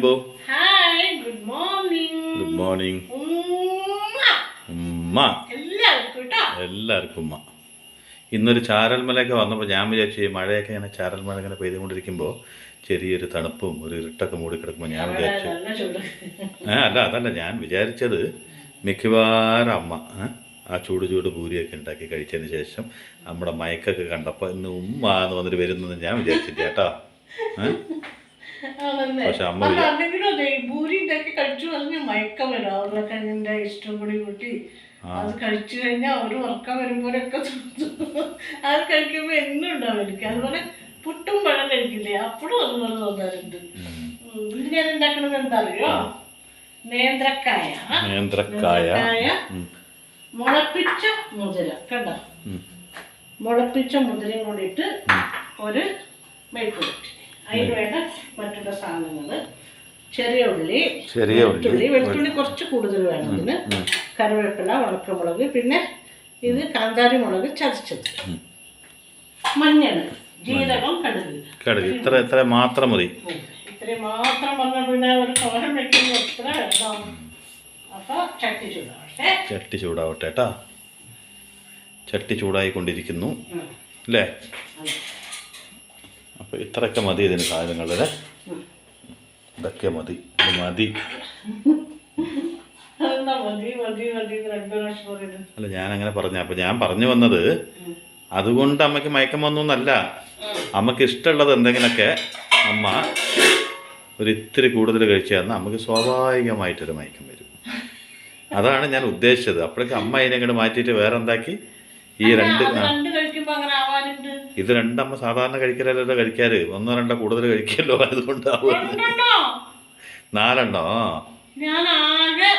അമ്പു. Hi, good morning. Good morning. ഉമ്മ എല്ലാവർക്കും ഉമ്മ. ഇന്നൊരു ചാരൽമലയൊക്കെ വന്നപ്പോൾ ഞാൻ വിചാരിച്ചു മഴയൊക്കെ ഇങ്ങനെ ചാരൽമല ഇങ്ങനെ പെയ്തുകൊണ്ടിരിക്കുമ്പോൾ ചെറിയൊരു തണുപ്പും ഒരു ഇരുട്ടൊക്കെ മൂടിക്കിടക്കുമ്പോൾ ഞാൻ വിചാരിച്ചു അല്ല അതല്ല ഞാൻ വിചാരിച്ചത് മിക്കവാറും അമ്മ ആ ചൂട് ചൂട് പൂരിയൊക്കെ ഉണ്ടാക്കി കഴിച്ചതിന് ശേഷം നമ്മുടെ മയക്കൊക്കെ കണ്ടപ്പോൾ ഇന്ന് ഉമ്മ എന്ന് വന്നിട്ട് വരുന്നത് ഞാൻ വിചാരിച്ചില്ല കേട്ടോ. പക്ഷെ അമ്മ പൂരി ഉണ്ടാക്കി കഴിച്ചു പറഞ്ഞ മയക്കം വരും. ഉരുളക്കിഴങ്ങിന്റെ ഇഷ്ടം കൂടി കൂട്ടി അത് കഴിച്ചു കഴിഞ്ഞാൽ ഒരു ഉറക്കം വരുമ്പോഴൊക്കെ അത് കഴിക്കുമ്പോൾ എന്നും ഉണ്ടാവും എനിക്ക്. അതുപോലെ പുട്ടും പഴം കഴിക്കില്ലേ, അപ്പോഴും അതുപോലെ തോന്നാറുണ്ട്. ഇത് ഞാൻ ഉണ്ടാക്കുന്നത് എന്താ അറിയോ? നേന്ത്രക്കായ മുളപ്പിച്ച മുതിര കണ്ടോ, മുളപ്പിച്ച മുതിരയും കൂടിയിട്ട് ഒരു മെഴുക്കുവരട്ടി. അതിന് വേണ്ട മറ്റുള്ള സാധനങ്ങൾ ചെറിയ ഉള്ളി, വെളുത്തുള്ളി കുറച്ച് കൂടുതൽ വേണം ഇതിന്, കറിവേപ്പില, ഉണക്കമുളക്, പിന്നെ ഇത് കാന്താരി മുളക് ചതച്ചത്, മഞ്ഞൾ, ജീരകം, കടുക്. ഇത്ര മാത്രം മതി. ഇത്രയും മാത്രം പറഞ്ഞാൽ പിന്നെ ഒരു തോരൻ വെക്കുമ്പോൾ എത്ര വെള്ളം. അപ്പൊ ചട്ടി ചൂടാവട്ടെ കേട്ടാ. ചട്ടി ചൂടായിക്കൊണ്ടിരിക്കുന്നു അല്ലേ? അപ്പോൾ ഇത്രയൊക്കെ മതി ഇതിന് സാധനങ്ങളല്ലേ? ഇതൊക്കെ മതി. അല്ല ഞാനങ്ങനെ പറഞ്ഞ. അപ്പം ഞാൻ പറഞ്ഞു വന്നത് അതുകൊണ്ട് അമ്മയ്ക്ക് മയക്കം വന്നു എന്നല്ല. അമ്മക്ക് ഇഷ്ടമുള്ളത് എന്തെങ്കിലുമൊക്കെ അമ്മ ഒരിത്തിരി കൂടുതൽ കഴിച്ചു തന്നാൽ നമുക്ക് സ്വാഭാവികമായിട്ടൊരു മയക്കം വരും. അതാണ് ഞാൻ ഉദ്ദേശിച്ചത്. അപ്പോഴേക്കും അമ്മ അതിനെ അങ്ങോട്ട് മാറ്റിയിട്ട് വേറെ എന്താക്കി ഈ ഇത് രണ്ടമ്മ സാധാരണ കഴിക്കലല്ലോ കഴിക്കാറ്. ഒന്നോ രണ്ടോ കൂടുതൽ കഴിക്കല്ലോ, അതുകൊണ്ടാവും. 4 ഞാൻ ആകെ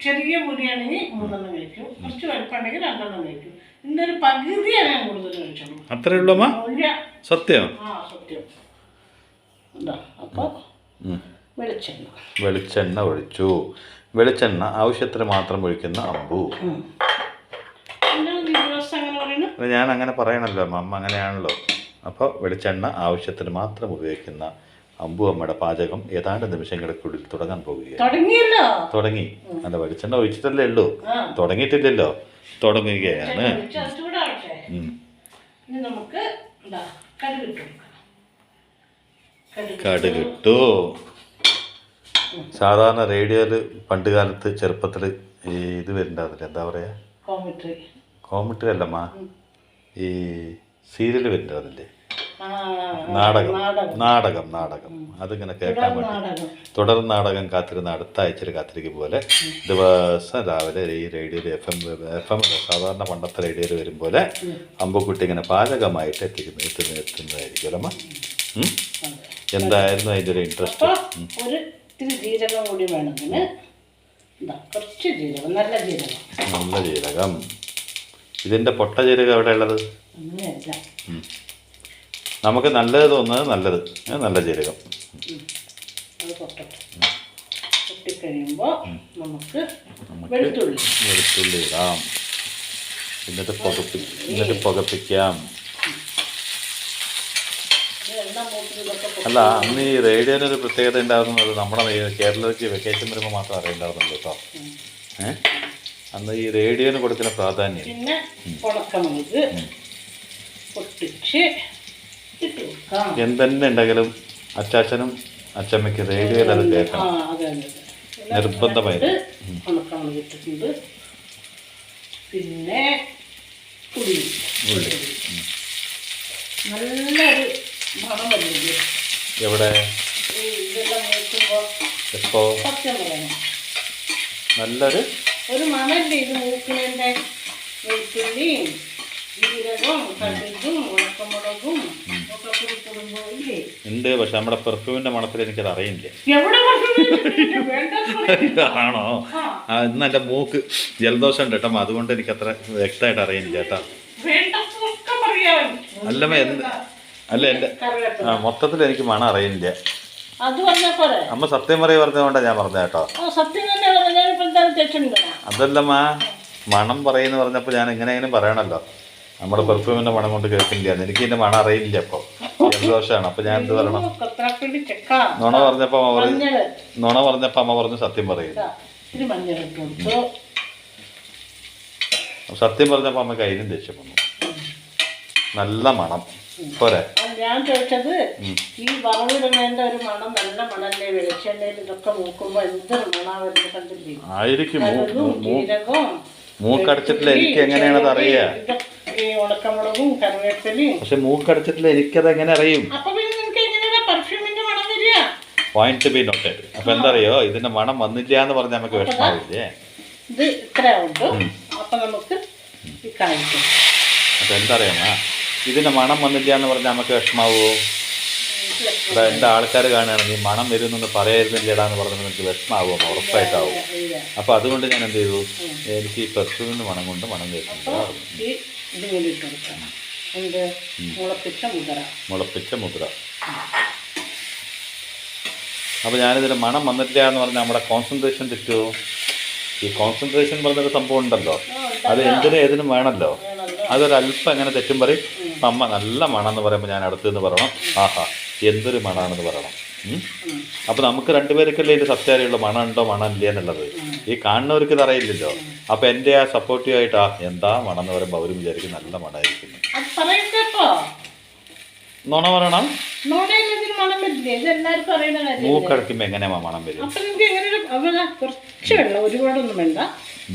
ചെറിയ പൊടിയാണെങ്കിൽ 3 കഴിക്കും, കുറച്ച് വലുപ്പമുണ്ടെങ്കിൽ 2 കഴിക്കും. ഇന്നൊരു പകുതിയാണ് ഞാൻ കൂടുതൽ കഴിച്ചോളൂ. അത്രേ ഉള്ളൂ അമ്മ? സത്യം. സത്യം. അപ്പൊ വെളിച്ചെണ്ണ ഒഴിച്ചു. വെളിച്ചെണ്ണ ആവശ്യത്തിന് മാത്രം ഒഴിക്കുന്ന അമ്പു. ഞാൻ അങ്ങനെ പറയണല്ലോ, അമ്മ അങ്ങനെയാണല്ലോ. അപ്പോൾ വെളിച്ചെണ്ണ ആവശ്യത്തിന് മാത്രം ഉപയോഗിക്കുന്ന അമ്പു അമ്മയുടെ പാചകം ഏതാണ്ട് നിമിഷങ്ങൾക്കുള്ളിൽ തുടങ്ങാൻ പോവുകയാണ്. തുടങ്ങി. അല്ല, വെളിച്ചെണ്ണ ഒഴിച്ചിട്ടല്ലേ ഉള്ളൂ, തുടങ്ങിയിട്ടില്ലല്ലോ. തുടങ്ങുകയാണ്. കടുകിട്ടു. സാധാരണ റേഡിയോയിൽ പണ്ട് കാലത്ത് ചെറുപ്പത്തിൽ ഈ ഇത് വരുന്നുണ്ടാവില്ല, എന്താ പറയാ, കോമിട്രി അല്ലമ്മ, ഈ സീരിയൽ വരുന്നുണ്ടാവില്ലേ, നാടകം. അതിങ്ങനെ കേൾക്കാൻ വേണ്ടി തുടർ നാടകം കാത്തിരുന്ന അടുത്ത ആഴ്ചയിൽ കാത്തിരിക്കും പോലെ ദിവസം രാവിലെ ഈ റേഡിയോയിൽ എഫ് എം സാധാരണ പണ്ടത്തെ റേഡിയോയിൽ വരും പോലെ അമ്പുക്കുട്ടി ഇങ്ങനെ പാചകമായിട്ട് എത്തുന്നതായിരിക്കും അല്ലമ്മ. എന്തായിരുന്നു അതിൻ്റെ ഒരു ഇൻട്രസ്റ്റ്? ഇത്തിരി ജീരകം കൂടി വേണമെങ്കിൽ കുറച്ച് ജീരകം, നല്ല ജീരകം. ഇതിൻ്റെ പൊട്ട ജീരകം എവിടെ ഉള്ളത്? അങ്ങനെയല്ല, നമുക്ക് നല്ലത് തോന്നുന്നത് നല്ലത്, നല്ല ജീരകം. അത് പൊട്ടിക്കഴിയുമ്പോൾ നമുക്ക് വെളുത്തുള്ളി ഇടാം. എന്നിട്ട് പുകപ്പിക്കാം. അല്ല, അന്ന് ഈ റേഡിയോനൊരു പ്രത്യേകത ഉണ്ടാകുന്നത് നമ്മുടെ കേരളത്തിൽ വെക്കേഷൻ വരുമ്പോൾ മാത്രം അറിയുണ്ടാവുന്നുള്ളൂ കേട്ടോ. അന്ന് ഈ റേഡിയോന് കൊടുക്കുന്ന പ്രാധാന്യം. പിന്നെ എന്തെന്നെ ഉണ്ടെങ്കിലും അച്ചാച്ചനും അച്ചമ്മയ്ക്ക് റേഡിയോയിൽ അത് കേൾക്കണം, നിർബന്ധമായിട്ട്. പിന്നെ ഉള്ളി നല്ലൊരു മണം വരുന്നില്ലേ? എവിടെ? എപ്പോ? സത്യം പറയണം, നല്ലൊരു മണല്ലേ ഇത് മൂക്കിനെ. വെളുത്തുള്ളിയും ജീരകവും കടുകും ഉണക്കമുളകും ഒക്കെ കൂടി കൂടുമ്പോൾ ഇല്ലേ ഉണ്ട്. പക്ഷെ നമ്മുടെ പെർഫ്യൂമിന്റെ മണത്തിൽ എനിക്കത് അറിയില്ല. ആണോ? ഇന്ന് എൻ്റെ മൂക്ക് ജലദോഷം ഉണ്ട് കേട്ടോ, അതുകൊണ്ട് എനിക്ക് അത്ര വ്യക്തമായിട്ട് അറിയില്ല കേട്ടോ. അല്ലമ്മ അല്ല, എൻ്റെ മൊത്തത്തിൽ എനിക്ക് മണം അറിയില്ല. അമ്മ സത്യം പറഞ്ഞതുകൊണ്ടാണ് ഞാൻ പറഞ്ഞ കേട്ടോ. അതല്ലമ്മ, മണം പറയുന്ന പറഞ്ഞപ്പോൾ ഞാൻ എങ്ങനെയെങ്കിലും പറയണല്ലോ. നമ്മുടെ പെർഫ്യൂമിൻ്റെ മണം കൊണ്ട് കേൾക്കില്ല, എനിക്ക് ഇതിൻ്റെ മണം അറിയില്ല. അപ്പോൾ സന്തോഷമാണ്. അപ്പൊ ഞാൻ എന്ത് പറയണം? കൊത്താപ്പിള്ളി ചെക്ക നുണ പറഞ്ഞപ്പോ അമ്മ പറഞ്ഞു, മഞ്ഞള് നുണ പറഞ്ഞപ്പോ അമ്മ പറഞ്ഞു സത്യം പറയും. ഇത്തിരി മഞ്ഞളിട്ട് കൊടുത്തു. സത്യം പറഞ്ഞപ്പോ അമ്മക്ക് അതിനും ദേഷ്യം വന്നു. നല്ല മണം പോരെ. ഞാൻ ചോദിച്ചത് ഈ വറവിടുന്നതിന്റെ ഒരു മണം നല്ല മണല്ലേ? വെളിച്ചെണ്ണയിൽ ഇതൊക്കെ മൂക്കുമ്പോ എന്തൊരു മണാ വരുന്നത് കണ്ടില്ലേ? ആയിരിക്കും. ജീരകവും മൂക്കടച്ചിട്ടില്ല, എനിക്ക് എങ്ങനെയാണത് അറിയാ? ഈ ഉണക്കമുളകും കറിവേപ്പിലയും. പക്ഷെ മൂക്കടച്ചിട്ടില്ല, എനിക്കത് എങ്ങനെ അറിയും? അപ്പൊ പിന്നെ നിനക്ക് എങ്ങനെയാ പെർഫ്യൂമിന്റെ മണം വരിക? Point B noted. അപ്പൊ എന്താ അറിയോ, ഇതിന്റെ മണം വന്നില്ല എന്ന് പറഞ്ഞാൽ നമുക്ക് വിഷമാവില്ലേ? ഇത് ഇത്ര ഉണ്ട്. അപ്പൊ നമുക്ക് ഈ കാണിക്കും. അപ്പൊ എന്താ അറിയാമോ, ഇതിന്റെ മണം വന്നില്ല എന്ന് പറഞ്ഞാൽ നമുക്ക് വിഷമാവോ? ഇവിടെ എൻ്റെ ആൾക്കാർ കാണുകയാണെങ്കിൽ മണം വരുന്നൊന്ന് പറയായിരുന്നില്ലടാ എന്ന് പറഞ്ഞാൽ എനിക്ക് വിഷമാവും, ഉറപ്പായിട്ടാവും. അപ്പൊ അതുകൊണ്ട് ഞാൻ എന്ത് ചെയ്തു, എനിക്ക് ഈ പെർഫ്യൂമിന്റെ മണം കൊണ്ട് മണം കേൾക്കുന്നുണ്ട്. മുളപ്പിച്ച മുദ്ര. അപ്പൊ ഞാനിതിന്റെ മണം വന്നിട്ടില്ല എന്ന് പറഞ്ഞാൽ നമ്മുടെ കോൺസെൻട്രേഷൻ തെറ്റുമോ? ഈ കോൺസെൻട്രേഷൻ പറഞ്ഞൊരു സംഭവം ഉണ്ടല്ലോ, അത് എന്തിനും ഏതിനും വേണമല്ലോ. അതൊരല്പം എങ്ങനെ തെറ്റും പറയും. അമ്മ നല്ല മണം എന്ന് പറയുമ്പോൾ ഞാൻ അടുത്ത് നിന്ന് പറയണം, ആഹാ എന്തൊരു മണാണെന്ന് പറയണം. അപ്പോൾ നമുക്ക് രണ്ടുപേർക്കല്ലേ ഇതിൻ്റെ സത്യാരിയുള്ള മണം ഉണ്ടോ മണം ഇല്ല എന്നുള്ളത്. ഈ കാണുന്നവർക്ക് ഇത് അറിയില്ലല്ലോ. അപ്പോൾ എൻ്റെ ആ സപ്പോർട്ടീവായിട്ട് എന്താ മണം എന്ന് പറയുമ്പോൾ അവരും വിചാരിക്കും നല്ല മണമായിരിക്കും. നുണ പറയണം. മൂക്കടക്കുമ്പോൾ എങ്ങനെയാ മണം വരും? ഒരുപാടൊന്നും വേണ്ട.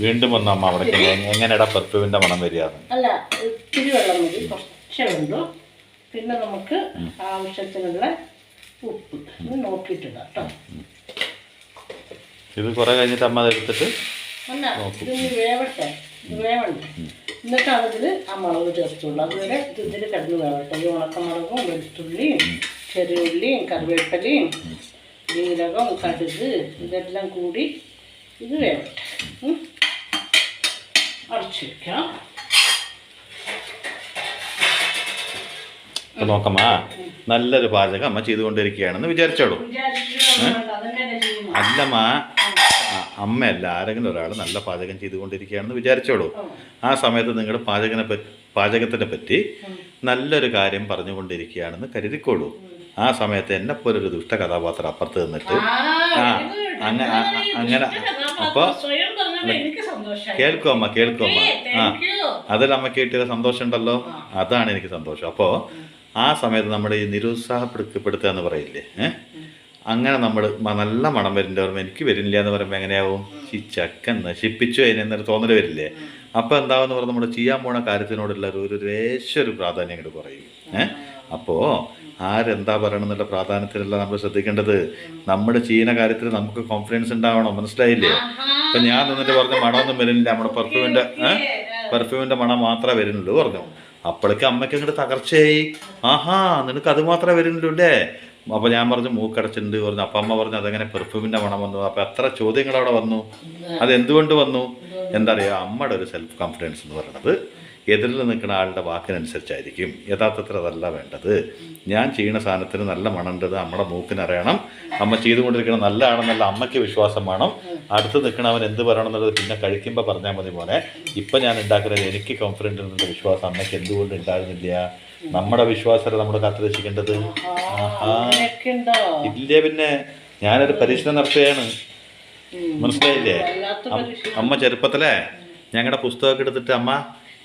വീണ്ടും വന്ന അമ്മ അവിടെ എങ്ങനെയാ പെർഫ്യൂമിന്റെ മണം വരിക? അല്ല, ഇത്തിരി വെള്ളം മതി, കുറച്ചേ ഉള്ളൂ. പിന്നെ നമുക്ക് ആവശ്യത്തിനുള്ള ഉപ്പ് നോക്കിയിട്ടിടാം കേട്ടോ. ഇത് കുറെ കഴിഞ്ഞിട്ട് അമ്മ അതെടുത്തിട്ട് അല്ല, ഇതിന് വേവട്ടെ, വേവണ്ടേ. എന്നിട്ടാണ് ഇതിൽ ആ മുളക് ചേർത്തുള്ളൂ. അതുവരെ ഇതിൽ കിടന്ന് വേവട്ടെ. ഈ ഉണക്കമുളകും വെളുത്തുള്ളിയും ചെറിയുള്ളിയും കറിവേപ്പിലയും ജീരകം കടുക് ഇതെല്ലാം കൂടി ഇത് വേവട്ടെ. അടച്ചു വയ്ക്കാം. നോക്കമ്മ, നല്ലൊരു പാചകം അമ്മ ചെയ്തുകൊണ്ടിരിക്കുകയാണെന്ന് വിചാരിച്ചോളൂ. അല്ലമ്മ, അമ്മയല്ല, ആരെങ്കിലും ഒരാൾ നല്ല പാചകം ചെയ്തുകൊണ്ടിരിക്കുകയാണെന്ന് വിചാരിച്ചോളൂ. ആ സമയത്ത് നിങ്ങളുടെ പാചകത്തിനെ പറ്റി നല്ലൊരു കാര്യം പറഞ്ഞുകൊണ്ടിരിക്കുകയാണെന്ന് കരുതിക്കോളൂ. ആ സമയത്ത് എന്നെപ്പോലൊരു ദുഷ്ട കഥാപാത്രം അപ്പുറത്ത് നിന്നിട്ട് അങ്ങനെ അപ്പോൾ കേൾക്കും അമ്മ, കേൾക്കും അമ്മ. അതിൽ അമ്മയ്ക്ക് കിട്ടിയ സന്തോഷം ഉണ്ടല്ലോ, അതാണ് എനിക്ക് സന്തോഷം. അപ്പോൾ ആ സമയത്ത് നമ്മുടെ ഈ നിരുത്സാഹപ്പെടുത്തുക എന്ന് പറയില്ലേ, അങ്ങനെ നമ്മൾ നല്ല മണം വരേണ്ടി വരുമ്പോൾ എനിക്ക് വരില്ല എന്ന് പറയുമ്പോൾ എങ്ങനെയാവും? ഈ ചക്കൻ നശിപ്പിച്ചു അതിനെന്നൊരു തോന്നൽ വരില്ലേ? അപ്പോൾ എന്താവെന്ന് പറഞ്ഞാൽ നമ്മൾ ചെയ്യാൻ പോണ കാര്യത്തിനോടുള്ള ഒരു ലേശൊരു പ്രാധാന്യം ഇങ്ങോട്ട് കുറയും. അപ്പോൾ ആരെന്താ പറയണമെന്നുള്ള പ്രാധാന്യത്തിലല്ല നമ്മൾ ശ്രദ്ധിക്കേണ്ടത്. നമ്മുടെ ചെയ്യുന്ന കാര്യത്തിൽ നമുക്ക് കോൺഫിഡൻസ് ഉണ്ടാവണം. മനസ്സിലായില്ലേ? ഇപ്പം ഞാൻ നിന്നിട്ട് പറഞ്ഞ മണമൊന്നും വരുന്നില്ല, നമ്മുടെ പെർഫ്യൂമിൻ്റെ മണം മാത്രമേ വരുന്നുള്ളൂ പറഞ്ഞു. അപ്പോഴേക്ക് അമ്മയ്ക്ക് അങ്ങോട്ട് തകർച്ചയായി. ആഹാ, നിനക്ക് അത് മാത്രമേ വരുന്നുള്ളൂ അല്ലേ? അപ്പോൾ ഞാൻ പറഞ്ഞു മൂക്കടച്ചിട്ടുണ്ട് പറഞ്ഞു. അപ്പം അമ്മ പറഞ്ഞു അതെങ്ങനെ പെർഫ്യൂമിൻ്റെ മണം വന്നു? അപ്പോൾ എത്ര ചോദ്യങ്ങൾ അവിടെ വന്നു. അതെന്തുകൊണ്ട് വന്നു? എന്താ പറയുക, അമ്മയുടെ ഒരു സെൽഫ് കോൺഫിഡൻസ് എന്ന് പറയുന്നത് എതിരിൽ നിൽക്കുന്ന ആളുടെ വാക്കിനനുസരിച്ചായിരിക്കും. യഥാർത്ഥത്തിൽ അതല്ല വേണ്ടത്. ഞാൻ ചെയ്യുന്ന സാധനത്തിന് നല്ല മണമുണ്ടത് നമ്മുടെ മൂക്കിനറിയണം. അമ്മ ചെയ്തുകൊണ്ടിരിക്കണം നല്ലതാണെന്നല്ല അമ്മയ്ക്ക് വിശ്വാസം വേണം. അടുത്ത് നിൽക്കണവൻ എന്ത് പറയണം എന്നുള്ളത് പിന്നെ കഴിക്കുമ്പോൾ പറഞ്ഞാൽ മതി പോലെ. ഇപ്പം ഞാൻ ഉണ്ടാക്കുന്നത് എനിക്ക് കോൺഫിഡൻറ്റ് എന്നുള്ള വിശ്വാസം അമ്മയ്ക്ക് എന്തുകൊണ്ട് ഉണ്ടാകുന്നില്ല? നമ്മുടെ വിശ്വാസം നമ്മൾ കാത്തുരക്ഷിക്കേണ്ടത്. ഇല്ല, പിന്നെ ഞാനൊരു പരീക്ഷണം നടത്തുകയാണ്. മനസ്സിലായില്ലേ? അമ്മ ചെറുപ്പത്തിലെ ഞങ്ങളുടെ പുസ്തകമൊക്കെ എടുത്തിട്ട് അമ്മ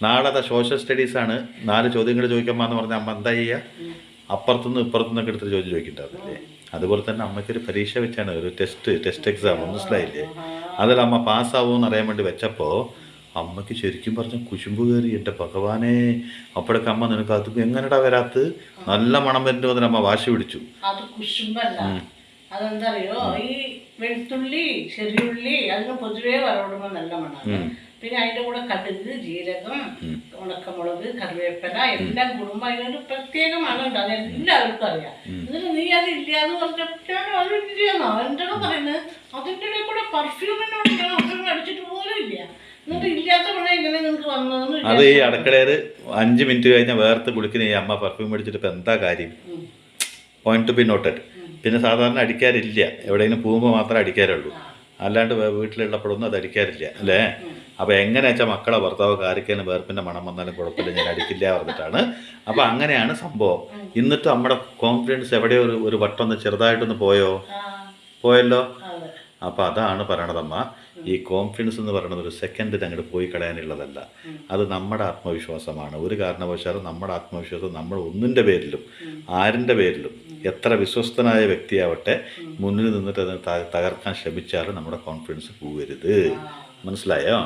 നാളെ സോഷ്യൽ സ്റ്റഡീസാണ് 4 ചോദ്യങ്ങൾ ചോദിക്കാമെന്ന് പറഞ്ഞാൽ അമ്മ എന്താ ചെയ്യുക? അപ്പുറത്തുനിന്ന് ഇപ്പുറത്തുനിന്നൊക്കെ എടുത്തിട്ട് ചോദിക്കുന്നുണ്ടാവില്ലേ? അതുപോലെ തന്നെ അമ്മയ്ക്കൊരു പരീക്ഷ വെച്ചാണ്, ഒരു ടെസ്റ്റ് എക്സാം. മനസ്സിലായില്ലേ? അതിൽ അമ്മ പാസ്സാവുമെന്ന് അറിയാൻ വേണ്ടി വെച്ചപ്പോൾ അമ്മയ്ക്ക് ശരിക്കും പറഞ്ഞ കുശുമ്പ് കയറി. എൻ്റെ ഭഗവാനെ, അപ്പോഴൊക്കെ അമ്മ നിനക്ക് അത് എങ്ങനെടാ വരാത്ത്? നല്ല മണം വരുന്നു അതിന് അമ്മ വാശി പിടിച്ചു. അത് കുശുമ്പല്ല, അതെന്താ അറിയോ, ഈ വെളുത്തുള്ളി ചെറിയുള്ളി അതിന് പൊതുവേ വറവിടുമ്പോൾ നല്ല മണമാണ്. പിന്നെ അതിൻ്റെ കൂടെ കടുക് ജീരകം ഉണക്കമുളക് കറിവേപ്പില എല്ലാം കൂടുമ്പോൾ അതിനൊരു പ്രത്യേക മണമുണ്ട്. അത് എല്ലാവർക്കും അറിയാം. എന്നിട്ട് നീ അത് ഇല്ലാന്ന് പറഞ്ഞപ്പോഴാണ് അത് ഇല്ലയെന്നോ എന്താണ് പറയുന്നത്? അതിൻ്റെ ഇടയിൽ കൂടെ പെർഫ്യൂമിനോട് ഞാൻ പെർഫ്യൂം അടിച്ചിട്ട് പോലും ഇല്ല. എന്നിട്ട് ഇല്ലാത്ത മണം എങ്ങനെ നിങ്ങൾക്ക് വന്നതെന്ന്. അത് ഈ അടുക്കളയിൽ 5 മിനിറ്റ് കഴിഞ്ഞാൽ വേർത്ത് കുളിക്കുന്ന ഈ അമ്മ പെർഫ്യൂം അടിച്ചിട്ട് ഇപ്പം എന്താ കാര്യം? Point two B noted. പിന്നെ സാധാരണ അടിക്കാറില്ല, എവിടെയെങ്കിലും പോകുമ്പോൾ മാത്രമേ അടിക്കാറുള്ളൂ. അല്ലാണ്ട് വീട്ടിലുള്ളപ്പോഴൊന്നും അത് അടിക്കാറില്ല അല്ലേ? അപ്പോൾ എങ്ങനെ വെച്ചാൽ മക്കളെ ഭർത്താവ് കാരിക്കലും വേർപ്പിൻ്റെ മണം വന്നാലും കുഴപ്പമില്ല, ഞാൻ അടിക്കില്ല പറഞ്ഞിട്ടാണ്. അപ്പോൾ അങ്ങനെയാണ് സംഭവം. എന്നിട്ട് നമ്മുടെ കോൺഫിഡൻസ് എവിടെയോ ഒരു വട്ടം ചെറുതായിട്ടൊന്ന് പോയല്ലോ. അപ്പോൾ അതാണ് പറയണതമ്മ, ഈ കോൺഫിഡൻസ് എന്ന് പറയുന്നത് ഒരു സെക്കൻഡിൽ അങ്ങോട്ട് പോയി കളയാനുള്ളതല്ല. അത് നമ്മുടെ ആത്മവിശ്വാസമാണ്. ഒരു കാരണവശാലും നമ്മുടെ ആത്മവിശ്വാസം നമ്മൾ ഒന്നിൻ്റെ പേരിലും ആരിൻ്റെ പേരിലും എത്ര വിശ്വസ്തനായ വ്യക്തിയാവട്ടെ മുന്നിൽ നിന്നിട്ട് അതിനെ തകർക്കാൻ ശ്രമിച്ചാലും നമ്മുടെ കോൺഫിഡൻസ് പോകരുത്. മനസ്സിലായോ?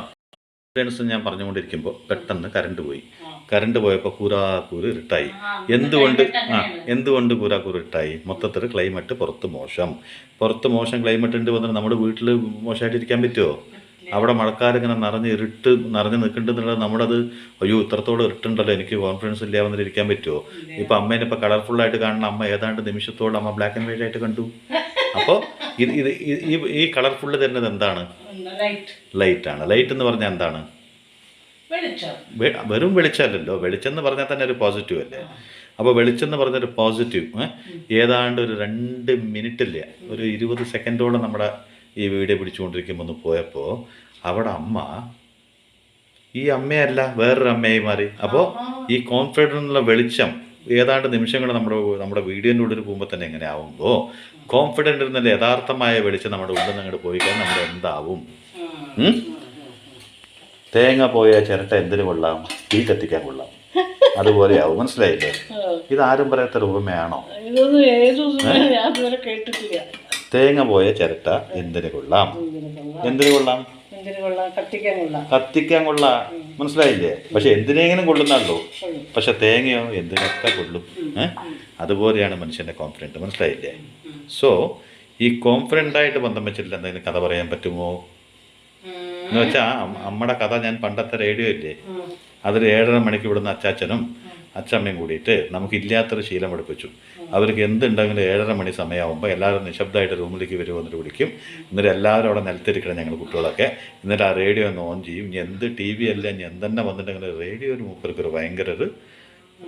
കോൺഫിഡൻസ് ഞാൻ പറഞ്ഞുകൊണ്ടിരിക്കുമ്പോൾ പെട്ടെന്ന് കറണ്ട് പോയപ്പോൾ കൂരാക്കൂര് ഇരുട്ടായി. എന്തുകൊണ്ട് കൂരാക്കൂര് ഇരുട്ടായി? മൊത്തത്തിൽ ക്ലൈമറ്റ് പുറത്ത് മോശം ക്ലൈമറ്റ് ഉണ്ട് വന്നിട്ട് നമ്മുടെ വീട്ടിൽ മോശമായിട്ടിരിക്കാൻ പറ്റുമോ? അവിടെ മഴക്കാരിങ്ങനെ നിറഞ്ഞ് നിൽക്കുന്നുണ്ടെന്നുള്ളത് നമ്മളത് അയ്യോ ഇത്രത്തോളം ഇരുട്ടുണ്ടല്ലോ എനിക്ക് കോൺഫിഡൻസ് ഇല്ല വന്നിട്ട് ഇരിക്കാൻ പറ്റുമോ? ഇപ്പം അമ്മേനെ ഇപ്പോൾ കളർഫുള്ളായിട്ട് കാണുന്ന അമ്മ ഏതാണ്ട് നിമിഷത്തോളം അമ്മ ബ്ലാക്ക് ആൻഡ് വൈറ്റ് ആയിട്ട് കണ്ടു. അപ്പോൾ ഈ കളർഫുള്ള് തരുന്നത് എന്താണ്? ലൈറ്റാണ്. ലൈറ്റ് എന്ന് പറഞ്ഞാൽ എന്താണ്? വെറും വെളിച്ചമല്ലല്ലോ. വെളിച്ചം എന്ന് പറഞ്ഞാൽ തന്നെ ഒരു പോസിറ്റീവ് അല്ലേ? അപ്പോൾ വെളിച്ചം എന്ന് പറഞ്ഞൊരു പോസിറ്റീവ് ഏതാണ്ട് ഒരു 2 മിനിറ്റില്ല, ഒരു 20 സെക്കൻഡോളം നമ്മുടെ ഈ വീഡിയോ പിടിച്ചുകൊണ്ടിരിക്കുമ്പോൾ ഒന്ന് പോയപ്പോൾ അവിടെ ഈ അമ്മയല്ല വേറൊരു അമ്മയായി മാറി. അപ്പോൾ ഈ കോൺഫിഡൻസുള്ള വെളിച്ചം ഏതാണ്ട് നിമിഷങ്ങൾ നമ്മുടെ വീഡിയോൻ്റെ ഉള്ളിൽ പോകുമ്പോൾ തന്നെ എങ്ങനെ ആവുമ്പോൾ കോൺഫിഡൻ്റ് എന്നല്ല യഥാർത്ഥമായ വെളിച്ചം നമ്മുടെ ഉള്ളിൽ നിന്ന് അങ്ങോട്ട് പോയി കഴിഞ്ഞാൽ നമ്മൾ എന്താവും? തേങ്ങ പോയ ചിരട്ട എന്തിനു കൊള്ളാം? തീ കത്തിക്കാൻ കൊള്ളാം. അതുപോലെയാവും. മനസ്സിലായില്ലേ? ഇതാരും പറയാത്ത ഉപമയാണോ? തേങ്ങ പോയ ചിരട്ട എന്തിനു കൊള്ളാം? കത്തിക്കാൻ കൊള്ളാം. മനസ്സിലായില്ലേ? പക്ഷെ എന്തിനെങ്കിലും കൊള്ളുന്നല്ലോ. പക്ഷെ തേങ്ങയോ എന്തിനൊക്കെ കൊള്ളും. അതുപോലെയാണ് മനുഷ്യൻ്റെ കോൺഫിഡൻറ്റ്. മനസ്സിലായില്ലേ? സോ ഈ കോൺഫിഡൻ്റായിട്ട് ബന്ധം വെച്ചിട്ടില്ല എന്തെങ്കിലും കഥ പറയാൻ പറ്റുമോ എന്ന് വെച്ചാൽ നമ്മുടെ കഥ ഞാൻ പണ്ടത്തെ റേഡിയോ ഇല്ലേ, അതിൽ 7:30 മണിക്ക് വിടുന്ന അച്ചാച്ചനും അച്ചമ്മയും കൂടിയിട്ട് നമുക്കില്ലാത്തൊരു ശീലം എടുപ്പിച്ചു. അവർക്ക് എന്തുണ്ടെങ്കിലും 7:30 മണി സമയമാകുമ്പോൾ എല്ലാവരും നിശബ്ദമായിട്ട് റൂമിലേക്ക് വരുമോ എന്നിട്ട് വിളിക്കും. എന്നിട്ട് എല്ലാവരും അവിടെ നിലത്തിരിക്കണം ഞങ്ങൾ കുട്ടികളൊക്കെ. എന്നിട്ട് ആ റേഡിയോ ഒന്ന് ഓൺ ചെയ്യും. ഇനി എന്ത് ടി വി അല്ല ഇനി എന്തെന്നെ വന്നിട്ടുണ്ടെങ്കിൽ റേഡിയോ ഒരു മൂപ്പർക്ക് ഭയങ്കര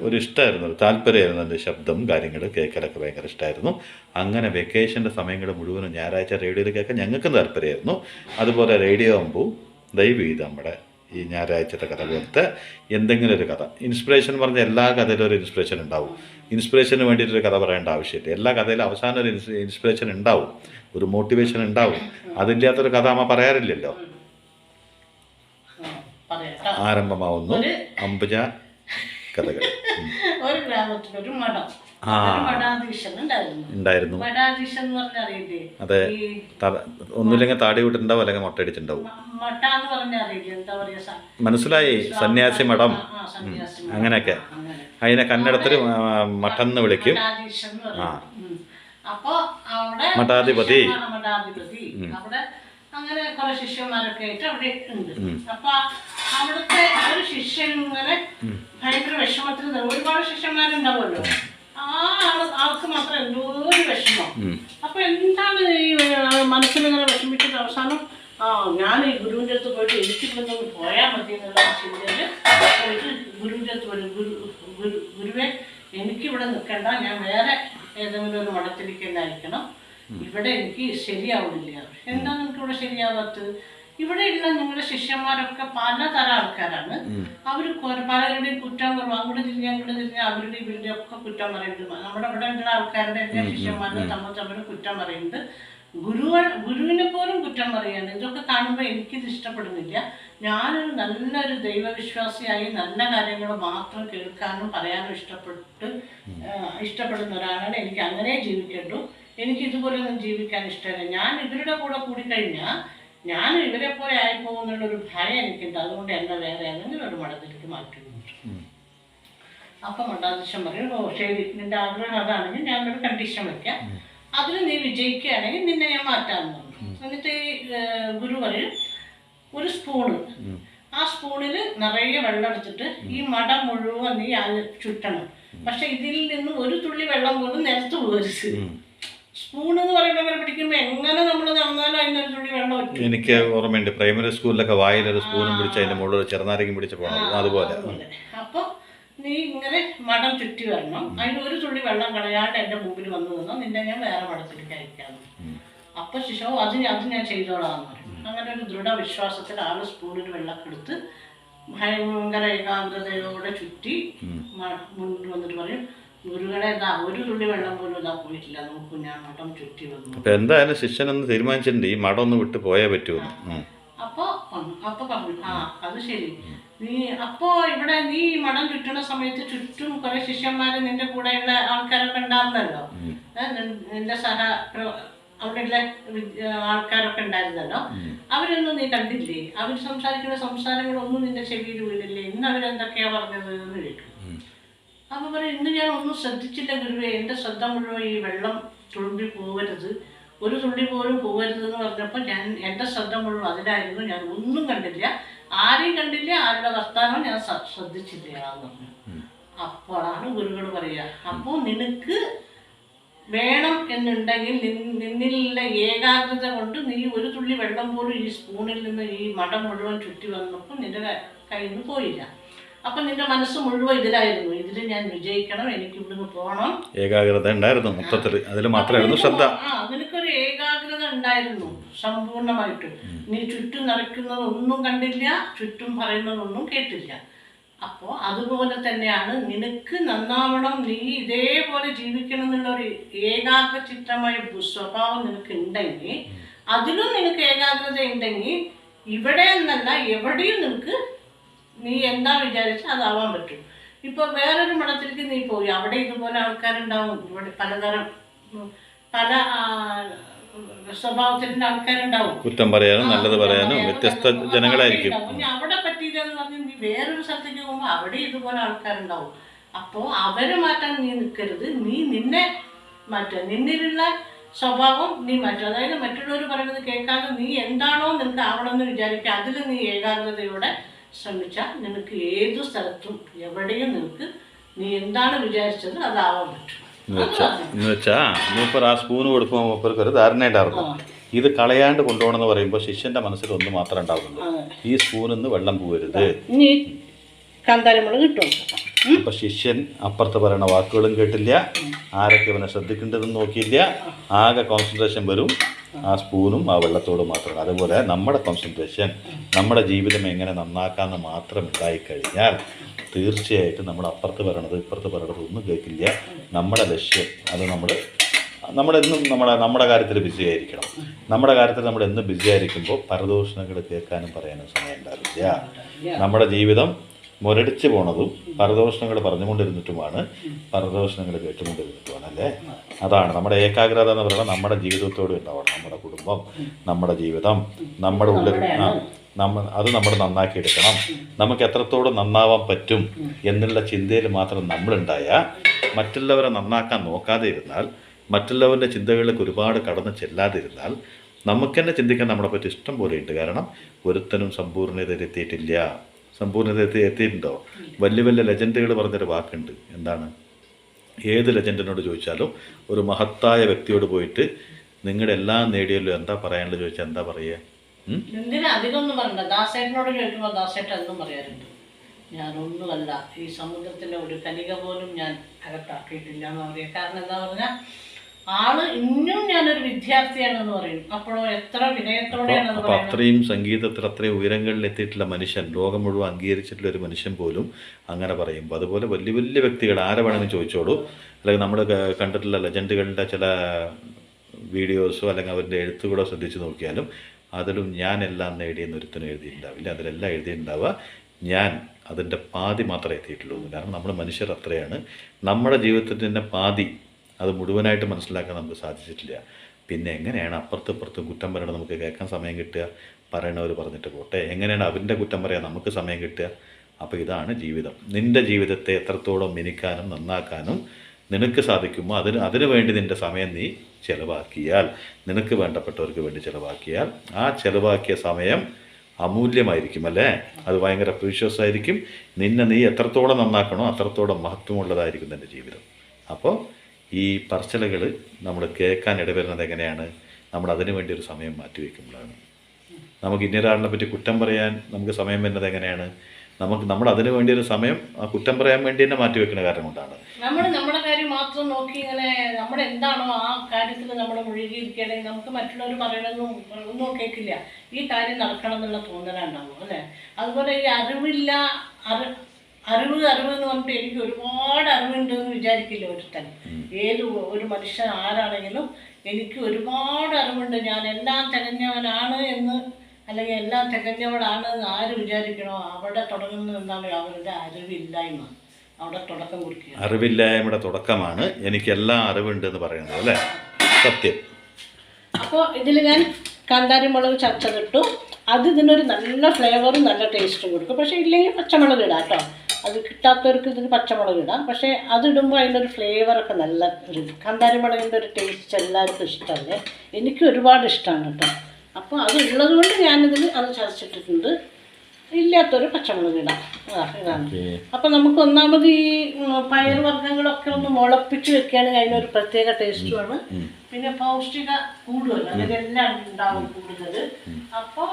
ഒരു ഇഷ്ടമായിരുന്നു, ഒരു താല്പര്യമായിരുന്നു. എൻ്റെ ശബ്ദം കാര്യങ്ങൾ കേൾക്കലൊക്കെ ഭയങ്കര ഇഷ്ടമായിരുന്നു. അങ്ങനെ വെക്കേഷൻ്റെ സമയങ്ങൾ മുഴുവനും ഞായറാഴ്ച റേഡിയോയിൽ കേൾക്കാൻ ഞങ്ങൾക്കും താല്പര്യമായിരുന്നു. അതുപോലെ റേഡിയോ ആകുമ്പോൾ ദയവ് ചെയ്ത് നമ്മുടെ ഈ ഞായറാഴ്ചത്തെ കഥ പോലത്തെ എന്തെങ്കിലും ഒരു കഥ, ഇൻസ്പിറേഷൻ പറഞ്ഞാൽ എല്ലാ കഥയിലും ഒരു ഇൻസ്പിറേഷൻ ഉണ്ടാവും. ഇൻസ്പിറേഷന് വേണ്ടിയിട്ടൊരു കഥ പറയേണ്ട ആവശ്യമില്ല. എല്ലാ കഥയിലും അവസാനം ഒരു ഇൻസ്പിറേഷൻ ഉണ്ടാവും, ഒരു മോട്ടിവേഷൻ ഉണ്ടാവും. അതില്ലാത്തൊരു കഥ അമ്മ പറയാറില്ലല്ലോ. ആരംഭമാവുന്നു അംബുജ കഥകൾ. ഒരു ഗ്രാമത്തിലൊരു മഠം ഉണ്ടായിരുന്നു. അതെ, ഒന്നുമില്ലെങ്കിൽ താടി വിട്ടിട്ടുണ്ടാവും അല്ലെങ്കിൽ മൊട്ടയടിച്ചിട്ടുണ്ടാവും. മനസ്സിലായി, സന്യാസി മഠം അങ്ങനെയൊക്കെ. അതിനെ കന്നഡത്തിൽ മഠന്ന് വിളിക്കും. മഠാധിപതി. അങ്ങനെ കുറെ ശിഷ്യന്മാരൊക്കെ ആയിട്ട് അവിടെ ഉണ്ട്. അപ്പൊ അവിടുത്തെ ഒരു ശിഷ്യൻ ഇങ്ങനെ ഭയങ്കര വിഷമത്തിൽ ഒരുപാട് ശിഷ്യന്മാരുണ്ടാവുമല്ലോ. ആൾക്ക് മാത്രം എന്തോ ഒരു വിഷമം. അപ്പൊ എന്താണ് ഈ മനസ്സിലിങ്ങനെ വിഷമിച്ചിട്ട് അവസാനം ഞാൻ ഈ ഗുരുവിൻ്റെ അടുത്ത് പോയിട്ട് എനിക്കിവിടെ പോയാൽ മതി എന്നുള്ള ചിന്തയില് പോയിട്ട് ഗുരുവിൻ്റെ അടുത്ത് വരും. ഗുരുവെ എനിക്കിവിടെ നിൽക്കണ്ട, ഞാൻ വേറെ ഏതെങ്കിലും ഒരു മഠത്തിലേക്ക് തന്നെ അയക്കണം. ഇവിടെ എനിക്ക് ശരിയാവുന്നില്ല. എന്താ നിങ്ങൾക്ക് ഇവിടെ ശരിയാവാത്തത്? ഇവിടെ ഉള്ള നിങ്ങളുടെ ശിഷ്യന്മാരൊക്കെ പലതരം ആൾക്കാരാണ്. അവർ പലരുടെയും കുറ്റം കുറവ്, അങ്ങോട്ട് തിരിഞ്ഞ് അവരുടെ ഇവരുടെ ഒക്കെ കുറ്റം പറയുന്നത്. നമ്മുടെ ഇവിടെ ഉള്ള ആൾക്കാരുടെ ഒക്കെ ശിഷ്യന്മാരുടെ തമ്മിൽ കുറ്റം പറയുന്നത്. ഗുരുവിനെ പോലും കുറ്റം പറയുകയാണ്. ഇതൊക്കെ കാണുമ്പോൾ എനിക്കിത് ഇഷ്ടപ്പെടുന്നില്ല. ഞാനൊരു നല്ലൊരു ദൈവവിശ്വാസിയായി നല്ല കാര്യങ്ങൾ മാത്രം കേൾക്കാനും പറയാനും ഇഷ്ടപ്പെടുന്ന ഒരാളാണ്. എനിക്ക് അങ്ങനെ ജീവിക്കേണ്ടു. എനിക്ക് ഇതുപോലെയൊന്നും ജീവിക്കാൻ ഇഷ്ടമല്ല. ഞാൻ ഇവരുടെ കൂടെ കൂടിക്കഴിഞ്ഞാൽ ഞാൻ ഇവരെ പോലെ ആയിപ്പോകുന്നുള്ളൊരു ഭയം എനിക്കുണ്ട്. അതുകൊണ്ട് എന്നെ വേറെ ഏതെങ്കിലും ഒരു മഠത്തിലേക്ക് മാറ്റുന്നു. അപ്പം മഠാധീശൻ പറയും, ഓ ശരി, നിന്റെ ആഗ്രഹം അതാണെങ്കിൽ ഞാനൊരു കണ്ടീഷൻ വയ്ക്കാം, അതിൽ നീ വിജയിക്കുകയാണെങ്കിൽ നിന്നെ ഞാൻ മാറ്റാമെന്ന് പറഞ്ഞു. എന്നിട്ട് ഗുരു പറയും, ഒരു സ്പൂണ്, ആ സ്പൂണിൽ നിറയെ വെള്ളം എടുത്തിട്ട് ഈ മഠം മുഴുവൻ നീ ചുറ്റണം. പക്ഷെ ഇതിൽ നിന്ന് ഒരു തുള്ളി വെള്ളം പോലും നിലത്ത് പോകരുത്. സ്പൂൺ എന്ന് പറയുമ്പോൾ അങ്ങനെ പിടിക്കുമ്പോൾ എങ്ങനെ നമ്മൾ നടന്നാലും അതിനൊരു തുള്ളി വെള്ളം. എനിക്ക് ഓർമ്മയുണ്ട്, പ്രൈമറി സ്കൂളിലൊക്കെ വായിലൊരു സ്പൂണും പിടിച്ച് അതിൻ്റെ മുകളിൽ ചെറുനാരങ്ങയും പിടിച്ച് പോകണം. അതുപോലെ അപ്പോൾ നീ ഇങ്ങനെ മഠം ചുറ്റി വരണം. അതിന് ഒരു തുള്ളി വെള്ളം കളയാണ്ട് എൻ്റെ മുമ്പിൽ വന്നു നിന്നോ, നിന്നെ ഞാൻ വേറെ മഠത്തിലേക്ക് അയക്കാമെന്ന്. അപ്പോൾ ശിശോ അത് ഞാൻ ചെയ്തോളാന്ന് പറയും. അങ്ങനെ ഒരു ദൃഢവിശ്വാസത്തിൽ ആൾ സ്പൂണിൽ വെള്ളമൊക്കെ എടുത്ത് ഭയങ്കര ഏകാഗ്രതയോടെ ചുറ്റി മുന്നിൽ വന്നിട്ട് പറയും, ഗുരുകളെ ഇതാ ഒരു തുള്ളി വെള്ളം പോലും ഇതാ പോയിട്ടില്ല, നോക്കൂ ഞാൻ മഠം ചുറ്റി വന്നു. അപ്പൊ എന്തായാലും ശിഷ്യനൊന്ന് തീരുമാനിച്ചിട്ടുണ്ട് ഈ മഠം ഒന്ന് വിട്ട് പോയേ പറ്റുമെന്ന്. അപ്പൊ പറഞ്ഞു, ആ അത് ശരി, നീ അപ്പോ ഇവിടെ നീ മഠം ചുറ്റുന്ന സമയത്ത് ചുറ്റും കുറെ ശിഷ്യന്മാര് നിന്റെ കൂടെയുള്ള ആൾക്കാരൊക്കെ ഉണ്ടായിരുന്നല്ലോ, നിന്റെ അവിടെയുള്ള ആൾക്കാരൊക്കെ ഉണ്ടായിരുന്നല്ലോ, അവരൊന്നും നീ കണ്ടില്ലേ? അവർ സംസാരിക്കുന്ന സംസാരങ്ങളൊന്നും നിന്റെ ചെവിയിൽ വീണില്ലേ? ഇന്ന് അവരെന്തൊക്കെയാ പറഞ്ഞത് എന്ന് കേട്ടു. അപ്പൊ പറയും, ഇന്ന് ഞാൻ ഒന്നും ശ്രദ്ധിച്ചില്ല ഗുരുവേ, എൻ്റെ ശ്രദ്ധ മുഴുവൻ ഈ വെള്ളം തുള്ളി പോകരുത്, ഒരു തുള്ളി പോലും പോകരുത് എന്ന് പറഞ്ഞപ്പോൾ എൻ്റെ ശ്രദ്ധ മുഴുവൻ അതിലായിരുന്നു, ഞാൻ ഒന്നും കണ്ടില്ല, ആരെയും കണ്ടില്ല, ആരുടെ വർത്താനം ഞാൻ ശ്രദ്ധിച്ചില്ല എന്ന് പറഞ്ഞു. അപ്പോഴാണ് ഗുരുകൾ പറയുക, അപ്പോൾ നിനക്ക് വേണം എന്നുണ്ടെങ്കിൽ നിന്നിലുള്ള ഏകാഗ്രത കൊണ്ട് നീ ഒരു തുള്ളി വെള്ളം പോലും ഈ സ്പൂണിൽ നിന്ന് ഈ മഠം മുഴുവൻ ചുറ്റി വന്നപ്പോൾ നിന്റെ കയ്യിൽ നിന്ന് പോയില്ല. അപ്പൊ നിന്റെ മനസ്സ് മുഴുവൻ ഇതിലായിരുന്നു, ഇതിൽ ഞാൻ വിജയിക്കണം, എനിക്ക് ഇവിടുന്ന് പോകണം. ഏകാഗ്രത ഉണ്ടായിരുന്നു മൊത്തത്തിൽ, അതിൽ മാത്രമായിരുന്നു ശ്രദ്ധ. നിനക്കൊരു ഏകാഗ്രത ഉണ്ടായിരുന്നു സമ്പൂർണമായിട്ടും. നീ ചുറ്റും നടക്കുന്നതൊന്നും കണ്ടില്ല, ചുറ്റും പറയുന്നതൊന്നും കേട്ടില്ല. അപ്പോൾ അതുപോലെ തന്നെയാണ് നിനക്ക് നന്നാവണം, നീ ഇതേപോലെ ജീവിക്കണം എന്നുള്ളൊരു ഏകാഗ്രചിത്തമായ സ്വഭാവം നിനക്ക് ഉണ്ടെങ്കിൽ, അതിലും നിനക്ക് ഏകാഗ്രത ഉണ്ടെങ്കിൽ ഇവിടെ എന്നല്ല എവിടെയും നിനക്ക് നീ എന്താ വിചാരിച്ചാൽ അതാവാൻ പറ്റും. ഇപ്പോൾ വേറൊരു മഠത്തിലേക്ക് നീ പോയി, അവിടെ ഇതുപോലെ ആൾക്കാരുണ്ടാവും, ഇവിടെ പലതരം പല സ്വഭാവത്തിൻ്റെ ആൾക്കാരുണ്ടാവും, കുറ്റം പറയാനും നല്ലത് പറയാനും വ്യത്യസ്ത ജനങ്ങളായിരിക്കും. അവിടെ പറ്റിയില്ലെന്ന് പറഞ്ഞ് നീ വേറൊരു സ്ഥലത്തേക്ക് പോകുമ്പോൾ അവിടെ ഇതുപോലെ ആൾക്കാരുണ്ടാവും. അപ്പോൾ അവരെ മാറ്റാൻ നീ നിൽക്കരുത്, നീ നിന്നെ മാറ്റുക, നിന്നിലുള്ള സ്വഭാവം നീ മാറ്റുക. അതായത് മറ്റുള്ളവർ പറയുന്നത് കേൾക്കാതെ നീ എന്താണോ നിനക്ക് ആവണമെന്ന് വിചാരിക്കുക, അതിൽ നീ ഏകാഗ്രതയോടെ ശ്രമിച്ചാൽ നിനക്ക് ഏതു സ്ഥലത്തും എവിടെയും നിനക്ക് നീ എന്താണ് വിചാരിച്ചത് അതാവാൻ പറ്റും. എന്ന് വെച്ചാൽ മൂപ്പർ ആ സ്പൂണ് കൊടുക്കുമ്പോൾ മൂപ്പർക്ക് ഒരു ധാരണ ഉണ്ടായിരുന്നു, ഇത് കളയാണ്ട് കൊണ്ടുപോകണമെന്ന് പറയുമ്പോൾ ശിഷ്യന്റെ മനസ്സിൽ ഒന്ന് മാത്രമേ ഉണ്ടാവുന്നുള്ളൂ, ഈ സ്പൂണിൽ നിന്ന് വെള്ളം പോകരുത്. അപ്പൊ ശിഷ്യൻ അപ്പുറത്ത് പറയുന്ന വാക്കുകളും കേട്ടില്ല, ആരൊക്കെ ഇവനെ ശ്രദ്ധിക്കേണ്ടതെന്ന് നോക്കിയില്ല, ആകെ കോൺസെൻട്രേഷൻ വരും ആ സ്പൂണും ആ വെള്ളത്തോടും മാത്രമാണ്. അതുപോലെ നമ്മുടെ കോൺസെൻട്രേഷൻ നമ്മുടെ ജീവിതം എങ്ങനെ നന്നാക്കാമെന്ന് മാത്രം ഉണ്ടായിക്കഴിഞ്ഞാൽ തീർച്ചയായിട്ടും നമ്മൾ അപ്പുറത്ത് പറയണത് ഇപ്പുറത്ത് പറയണത് ഒന്നും കേൾക്കില്ല. നമ്മുടെ ലക്ഷ്യം അത് നമ്മളെന്നും നമ്മുടെ കാര്യത്തിൽ ബിസി ആയിരിക്കണം. നമ്മുടെ കാര്യത്തിൽ നമ്മൾ എന്നും ബിസി ആയിരിക്കുമ്പോൾ പരദൂഷണങ്ങൾ കേൾക്കാനും പറയാനും സമയം ഉണ്ടാവില്ല. നമ്മുടെ ജീവിതം മുരടിച്ച് പോണതും പരദൂഷണങ്ങൾ പറഞ്ഞുകൊണ്ടിരുന്നിട്ടുമാണ്, പരദൂഷണങ്ങൾ കേട്ടുകൊണ്ടിരുന്നിട്ടുമാണ് അല്ലേ. അതാണ് നമ്മുടെ ഏകാഗ്രത എന്ന് പറയുന്നത്. നമ്മുടെ ജീവിതത്തോട് ഉണ്ടാവണം, നമ്മുടെ കുടുംബം, നമ്മുടെ ജീവിതം, നമ്മുടെ ഉള്ളിൽ അത് നമ്മൾ നന്നാക്കിയെടുക്കണം. നമുക്ക് എത്രത്തോളം നന്നാവാൻ പറ്റും എന്നുള്ള ചിന്തയിൽ മാത്രം നമ്മളുണ്ടായാൽ, മറ്റുള്ളവരെ നന്നാക്കാൻ നോക്കാതെ ഇരുന്നാൽ, മറ്റുള്ളവരുടെ ചിന്തകളിലേക്ക് ഒരുപാട് കടന്ന് ചെല്ലാതിരുന്നാൽ, നമുക്ക് തന്നെ ചിന്തിക്കാൻ നമ്മളെ പറ്റി ഇഷ്ടം പോലെ ഉണ്ട്. കാരണം ഒരുത്തനും സമ്പൂർണ്ണതയിലെത്തിയിട്ടില്ല. എത്തിയിട്ടുണ്ടോ? വലിയ വലിയ ലെജൻഡുകൾ പറഞ്ഞൊരു വാക്കുണ്ട്. എന്താണ്? ഏത് ലെജൻഡിനോട് ചോദിച്ചാലും, ഒരു മഹത്തായ വ്യക്തിയോട് പോയിട്ട് നിങ്ങളുടെ എല്ലാം നേടിയല്ലോ എന്താ പറയാനുള്ളത് ചോദിച്ചാൽ എന്താ പറയുക? എന്തിനാ അധികമൊന്നും പറയണ്ട. ദാസേട്ടനോട് ചോദിക്കുമ്പോൾ ദാസേട്ടൻ എന്നും പറയാറുണ്ട്, ഞാനൊന്നുമല്ല, ഈ സമുദ്രത്തിൻ്റെ ഒരു കനിക പോലും ഞാൻ അകത്താക്കിയിട്ടില്ല എന്ന് പറയുക. കാരണം എന്താ പറഞ്ഞാൽ ആള് ഇന്നും ഞാനൊരു വിദ്യാർത്ഥിയാണെന്ന് പറയും. അപ്പോഴോ എത്ര വിനയത്തോടെയാണ്. അപ്പോൾ അത്രയും സംഗീതത്തിൽ അത്രയും ഉയരങ്ങളിൽ എത്തിയിട്ടുള്ള മനുഷ്യൻ, ലോകം മുഴുവൻ അംഗീകരിച്ചിട്ടുള്ള ഒരു മനുഷ്യൻ പോലും അങ്ങനെ പറയുമ്പോൾ, അതുപോലെ വലിയ വലിയ വ്യക്തികൾ ആരെ വേണമെന്ന് ചോദിച്ചോളൂ. അല്ലെങ്കിൽ നമ്മൾ കണ്ടിട്ടുള്ള ലെജൻഡുകളുടെ ചില വീഡിയോസോ അല്ലെങ്കിൽ അവരുടെ എഴുത്തുകളോ ശ്രദ്ധിച്ച് നോക്കിയാലും അതിലും ഞാനെല്ലാം നേടിയെന്ന് ഒരുത്തനും എഴുതിയിട്ടുണ്ടാവില്ല. അതിലെല്ലാം എഴുതിയിട്ടുണ്ടാവുക ഞാൻ അതിൻ്റെ പാതി മാത്രമേ എത്തിയിട്ടുള്ളൂ. കാരണം നമ്മൾ മനുഷ്യർ അത്രയാണ്. നമ്മുടെ ജീവിതത്തിൻ്റെ പാതി അത് മുഴുവനായിട്ട് മനസ്സിലാക്കാൻ നമുക്ക് സാധിച്ചിട്ടില്ല. പിന്നെ എങ്ങനെയാണ് അപ്പുറത്തും കുറ്റം പറയണത് നമുക്ക് കേൾക്കാൻ സമയം കിട്ടുക? പറയണവർ പറഞ്ഞിട്ട് പോട്ടെ. എങ്ങനെയാണ് അവൻ്റെ കുറ്റം പറയാൻ നമുക്ക് സമയം കിട്ടുക? അപ്പോൾ ഇതാണ് ജീവിതം. നിൻ്റെ ജീവിതത്തെ എത്രത്തോളം മിനിക്കാനും നന്നാക്കാനും നിനക്ക് സാധിക്കുമോ അതിനു വേണ്ടി നിൻ്റെ സമയം നീ ചിലവാക്കിയാൽ, നിനക്ക് വേണ്ടപ്പെട്ടവർക്ക് വേണ്ടി ചിലവാക്കിയാൽ, ആ ചിലവാക്കിയ സമയം അമൂല്യമായിരിക്കും അല്ലേ. അത് ഭയങ്കര പ്രീഷ്യസ് ആയിരിക്കും. നീ എത്രത്തോളം നന്നാക്കണോ അത്രത്തോളം മഹത്വമുള്ളതായിരിക്കും നിൻ്റെ ജീവിതം. അപ്പോൾ ഈ പറച്ചിലുകൾ നമ്മൾ കേൾക്കാൻ ഇടവരുന്നത് എങ്ങനെയാണ്? നമ്മൾ അതിനു വേണ്ടി ഒരു സമയം മാറ്റിവെക്കുമ്പോഴാണ്. നമുക്ക് ഇന്നൊരാളിനെ പറ്റി കുറ്റം പറയാൻ നമുക്ക് സമയം വരുന്നത് എങ്ങനെയാണ്? നമ്മൾ അതിനു വേണ്ടി ഒരു സമയം ആ കുറ്റം പറയാൻ വേണ്ടി തന്നെ മാറ്റിവെക്കുന്ന കാരണം കൊണ്ടാണ്. നമ്മുടെ കാര്യം മാത്രം നോക്കി ഇങ്ങനെ നമ്മുടെ എന്താണോ ആ കാര്യത്തിൽ നമ്മൾ മുഴുകിയിരിക്കുകയാണെങ്കിൽ നമുക്ക് മറ്റുള്ളവർ പറയണതൊന്നും ഒന്നും കേൾക്കില്ല. ഈ കാര്യം നടക്കണം എന്നുള്ള തോന്നലുണ്ടാവും അല്ലേ. അതുപോലെ ഈ അറിവില്ല അറിവ് എന്ന് പറഞ്ഞിട്ട് എനിക്ക് ഒരുപാട് അറിവുണ്ട് എന്ന് വിചാരിക്കില്ല ഒരുത്തൻ. ഏത് ഒരു മനുഷ്യൻ ആരാണെങ്കിലും എനിക്ക് ഒരുപാട് അറിവുണ്ട്, ഞാൻ എല്ലാം തികഞ്ഞവനാണ് എന്ന് അല്ലെങ്കിൽ എല്ലാം തികഞ്ഞവളാണ് എന്ന് ആര് വിചാരിക്കണോ അവിടെ തുടങ്ങുന്നത് എന്താണ്? അവരുടെ അറിവില്ലായ്മ. അവിടെ തുടക്കം കുറിക്കുക. അറിവില്ലായ്മയുടെ തുടക്കമാണ് എനിക്കെല്ലാം അറിവുണ്ട് എന്ന് പറയുന്നത് അല്ലേ? സത്യം. അപ്പോൾ ഇതിൽ ഞാൻ കാന്താരി മുളക് ചതച്ചിട്ടു. അത് ഇതിനൊരു നല്ല ഫ്ലേവറും നല്ല ടേസ്റ്റും കൊടുക്കും. പക്ഷേ ഇല്ലെങ്കിൽ പച്ചമുളക് ഇടാം കേട്ടോ. അത് കിട്ടാത്തവർക്ക് ഇതിന് പച്ചമുളക് ഇടാം. പക്ഷേ അതിടുമ്പോൾ അതിൻ്റെ ഒരു ഫ്ലേവറൊക്കെ നല്ല ഒരു കാന്താരി മുളകിൻ്റെ ഒരു ടേസ്റ്റ് എല്ലാവർക്കും ഇഷ്ടമല്ലേ. എനിക്ക് ഒരുപാട് ഇഷ്ടമാണ് കേട്ടോ. അപ്പോൾ അത് ഉള്ളത് കൊണ്ട് ഞാനിതിൽ അത് ചതച്ചിട്ടിട്ടുണ്ട്. ഇല്ലാത്തൊരു പച്ചമുളക് ഇടാം. ഇതാണ്. അപ്പം നമുക്ക് ഒന്നാമത് ഈ പയർ വർഗ്ഗങ്ങളൊക്കെ ഒന്ന് മുളപ്പിച്ച് വെക്കുകയാണെങ്കിൽ അതിനൊരു പ്രത്യേക ടേസ്റ്റുമാണ്. പിന്നെ പൗഷ്ടിക കൂടുതൽ അതിലെല്ലാം ഉണ്ടാവും കൂടുതൽ. അപ്പോൾ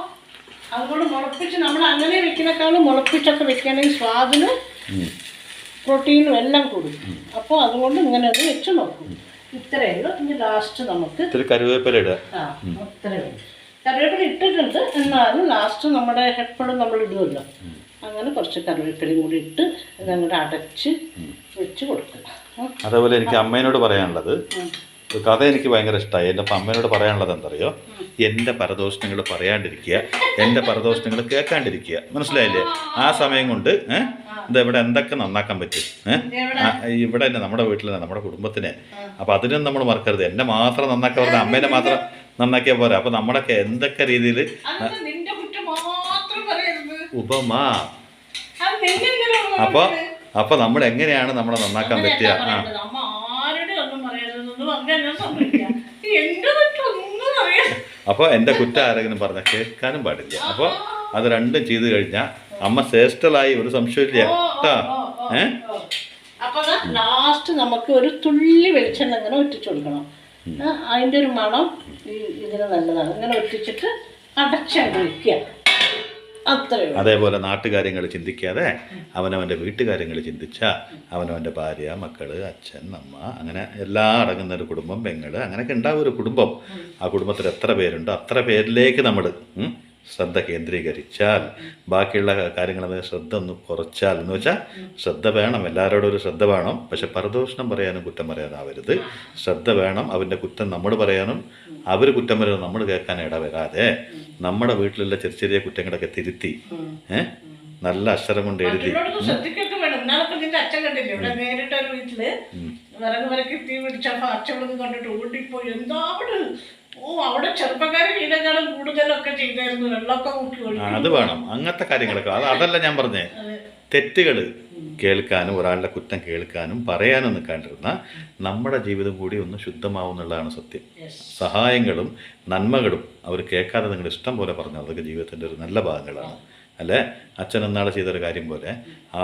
അതുകൊണ്ട് മുളപ്പിച്ച് നമ്മൾ അങ്ങനെ വെക്കുന്നേക്കാളും മുളപ്പിച്ചൊക്കെ വെക്കുകയാണെങ്കിൽ സ്വാദിനും പ്രോട്ടീനും എല്ലാം കൂടും. അപ്പോൾ അതുകൊണ്ട് ഇങ്ങനെ അത് വെച്ച് നോക്കും. ഇത്രയേ ഉള്ളൂ. ഇനി ലാസ്റ്റ് നമുക്ക് കറിവേപ്പില ഇടുക. ഇത്രയേ ഉള്ളൂ. കറിവേപ്പില ഇട്ടിട്ടുണ്ട്, എന്നാലും ലാസ്റ്റ് നമ്മുടെ എപ്പോഴും നമ്മൾ ഇടുമല്ലോ. അങ്ങനെ കുറച്ച് കറിവേപ്പിലയും കൂടി ഇട്ട് ഇതങ്ങോട്ട് അടച്ച് വെച്ച് കൊടുക്കുക. അതേപോലെ എനിക്ക് അമ്മേനോട് പറയാനുള്ളത്, കഥ എനിക്ക് ഭയങ്കര ഇഷ്ടമായി. എൻ്റെ അമ്മേനോട് പറയാനുള്ളത് എന്തറിയോ? എൻ്റെ പരദോഷങ്ങൾ പറയാണ്ടിരിക്കുക, എൻ്റെ പരദോഷങ്ങൾ കേൾക്കാണ്ടിരിക്കുക. മനസ്സിലായില്ലേ? ആ സമയം കൊണ്ട് ഇവിടെ എന്തൊക്കെ നന്നാക്കാൻ പറ്റും ഇവിടെ തന്നെ നമ്മുടെ വീട്ടിൽ തന്നെ നമ്മുടെ കുടുംബത്തിനെ. അപ്പം അതിനും നമ്മൾ മറക്കരുത്. എന്നെ മാത്രം നന്നാക്കാൻ പറഞ്ഞാൽ അമ്മേനെ മാത്രം നന്നാക്കിയാൽ പോരാ. അപ്പം നമ്മളൊക്കെ എന്തൊക്കെ രീതിയിൽ ഉപമാ അപ്പോൾ നമ്മൾ എങ്ങനെയാണ് നമ്മളെ നന്നാക്കാൻ പറ്റുക? അപ്പോൾ എൻ്റെ കുറ്റം ആരെങ്കിലും പറഞ്ഞാൽ കേൾക്കാനും പാടില്ല. അപ്പോൾ അത് രണ്ടും ചെയ്ത് കഴിഞ്ഞാൽ അമ്മ ശ്രേഷ്ഠലായി, ഒരു സംശയമില്ല കേട്ടോ. അപ്പോൾ ലാസ്റ്റ് നമുക്ക് ഒരു തുള്ളി വെളിച്ചെണ്ണ ഇങ്ങനെ ഒറ്റിച്ചു കൊടുക്കണം. അതിൻ്റെ ഒരു മണം ഇതിന് നല്ലതാണ്. ഇങ്ങനെ ഒറ്റിച്ചിട്ട് അടച്ചങ്ങ് വയ്ക്കുക. അതേപോലെ നാട്ടുകാര്യങ്ങൾ ചിന്തിക്കാതെ അവനവൻ്റെ വീട്ടുകാര്യങ്ങൾ ചിന്തിച്ചാൽ അവനവൻ്റെ ഭാര്യ, മക്കള്, അച്ഛൻ, അമ്മ, അങ്ങനെ എല്ലാം അടങ്ങുന്ന ഒരു കുടുംബം, പെങ്ങള്, അങ്ങനെയൊക്കെ ഉണ്ടാവും ഒരു കുടുംബം. ആ കുടുംബത്തിൽ എത്ര പേരുണ്ടോ അത്ര പേരിലേക്ക് നമ്മൾ ശ്രദ്ധ കേന്ദ്രീകരിച്ചാൽ, ബാക്കിയുള്ള കാര്യങ്ങളിൽ ശ്രദ്ധ ഒന്ന് കുറച്ചാൽ, എന്ന് വെച്ചാൽ ശ്രദ്ധ വേണം, എല്ലാവരോടും ഒരു ശ്രദ്ധ വേണം. പക്ഷെ പരദൂഷണം പറയാനും കുറ്റം പറയാനാവരുത്. ശ്രദ്ധ വേണം. അവൻ്റെ കുറ്റം നമ്മൾ പറയാനും അവർ കുറ്റം പറയാനും നമ്മൾ കേൾക്കാൻ ഇടവരാതെ നമ്മുടെ വീട്ടിലുള്ള ചെറിയ ചെറിയ കുറ്റങ്ങളൊക്കെ തിരുത്തി നല്ല അക്ഷരം കൊണ്ട് എഴുതി. അച്ഛൻ കണ്ടില്ലേ ഇവിടെ നേരിട്ടൊരു വീട്ടില് വിറക് വരക്കി തീ പിടിച്ചപ്പോ അച്ഛൻ കണ്ടിട്ട് ഓടിപ്പോയി. എന്താ അവിടെ ചെറുപ്പക്കാരെ വീടങ്ങളും കൂടുതലൊക്കെ ചെയ്തായിരുന്നു. വെള്ളമൊക്കെ മുക്കി. അത് വേണം. അങ്ങനത്തെ കാര്യങ്ങളൊക്കെ അതല്ല ഞാൻ പറഞ്ഞേ. തെറ്റുകൾ കേൾക്കാനും ഒരാളുടെ കുറ്റം കേൾക്കാനും പറയാനും നിൽക്കാണ്ടിരുന്ന നമ്മുടെ ജീവിതം കൂടി ഒന്ന് ശുദ്ധമാവും എന്നുള്ളതാണ് സത്യം. സഹായങ്ങളും നന്മകളും അവർ കേൾക്കാതെ നിങ്ങൾ ഇഷ്ടം പോലെ പറഞ്ഞു, അതൊക്കെ ജീവിതത്തിൻ്റെ ഒരു നല്ല ഭാഗങ്ങളാണ് അല്ലേ? അച്ഛൻ എന്നാൾ ചെയ്തൊരു കാര്യം പോലെ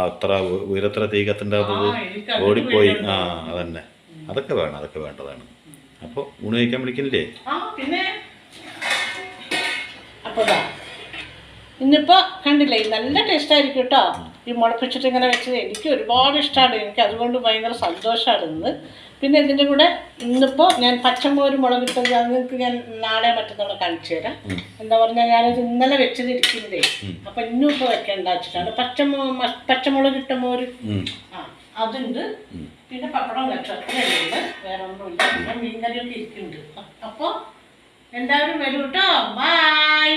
അത്ര ഉയരത്ര തീ കത്തിൻ്റെ ഓടിപ്പോയി. അതന്നെ, അതൊക്കെ വേണം, അതൊക്കെ വേണ്ടതാണ്. അപ്പോൾ ഊണ് കഴിക്കാൻ വിളിക്കുന്നില്ലേ? പിന്നെ അപ്പോൾ ഇന്നിപ്പോൾ കണ്ടില്ലേ, നല്ല ടേസ്റ്റ് ആയിരിക്കും കേട്ടോ. ഈ മുളപ്പിച്ചിട്ട് ഇങ്ങനെ വെച്ചത് എനിക്ക് ഒരുപാട് ഇഷ്ടമാണ്. എനിക്ക് അതുകൊണ്ട് ഭയങ്കര സന്തോഷമാണ് ഇന്ന്. പിന്നെ ഇതിൻ്റെ കൂടെ ഇന്നിപ്പോൾ ഞാൻ പച്ചമുളക് മുളകിട്ടത് അത് നിങ്ങൾക്ക് ഞാൻ നാളെ മറ്റന്നാളെ കാണിച്ചു തരാം. എന്താ പറഞ്ഞാൽ ഞാനത് ഇന്നലെ വെച്ചതിരിക്കുന്നതേ. അപ്പം ഇന്നും ഇപ്പോൾ വെക്കേണ്ട വെച്ചിട്ടാണ് പച്ചമുളക് ഇട്ട മോര് അതുണ്ട്. പിന്നെ പപ്പടം വെച്ചു, അത്രയുണ്ട്, വേറെ ഒന്നുമില്ല. പിന്നെ മീൻകറിയൊക്കെ ഇരിക്കുന്നുണ്ട്. അപ്പോൾ എല്ലാവരും വരൂ കേട്ടോ. ബൈ.